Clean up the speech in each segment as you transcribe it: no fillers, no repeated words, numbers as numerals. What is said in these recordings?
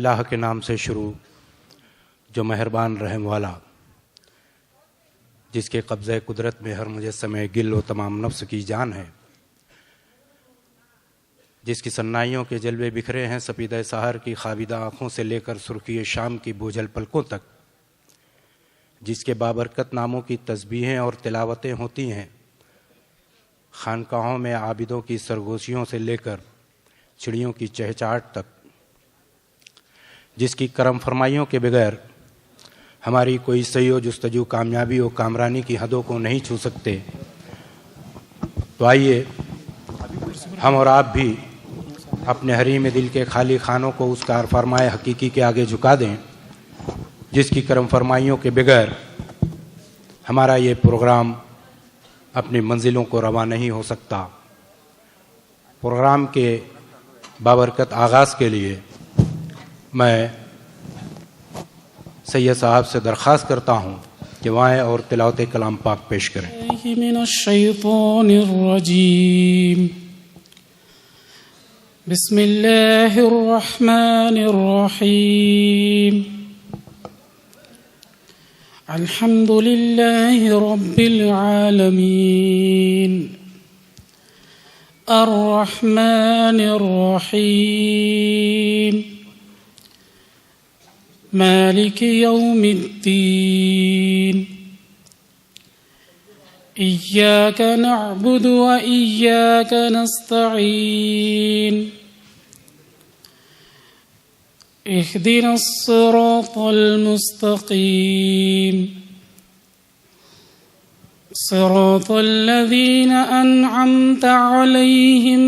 اللہ کے نام سے شروع جو مہربان رحم والا، جس کے قبضہ قدرت میں ہر مجسمہ گل و تمام نفس کی جان ہے، جس کی صنائیوں کے جلوے بکھرے ہیں سپیدہ سحر کی خوابیدہ آنکھوں سے لے کر سرخی شام کی بوجھل پلکوں تک، جس کے بابرکت ناموں کی تسبیحیں اور تلاوتیں ہوتی ہیں خانقاہوں میں عابدوں کی سرگوشیوں سے لے کر چڑیوں کی چہچہاٹ تک، جس کی کرم فرمائیوں کے بغیر ہماری کوئی سعی و جستجو کامیابی و کامرانی کی حدوں کو نہیں چھو سکتے، تو آئیے ہم اور آپ بھی اپنے حریم دل کے خالی خانوں کو اس کار فرمائے حقیقی کے آگے جھکا دیں جس کی کرم فرمائیوں کے بغیر ہمارا یہ پروگرام اپنی منزلوں کو رواں نہیں ہو سکتا۔ پروگرام کے بابرکت آغاز کے لیے میں سید صاحب سے درخواست کرتا ہوں کہ وہ آئیں اور تلاوت کلام پاک پیش کریں۔ من الشیطان الرجیم، بسم اللہ الرحمن الرحیم، الحمد للہ رب العالمین، الرحمن الرحیم، مالک یوم الدین، إياك نعبد وإياك نستعين، اهدنا الصراط المستقيم، صراط الذين أنعمت عليهم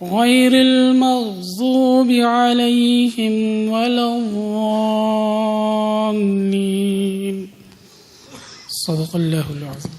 غير المغضوب عليهم ولا الضالين۔ صدق اللہ العظیم۔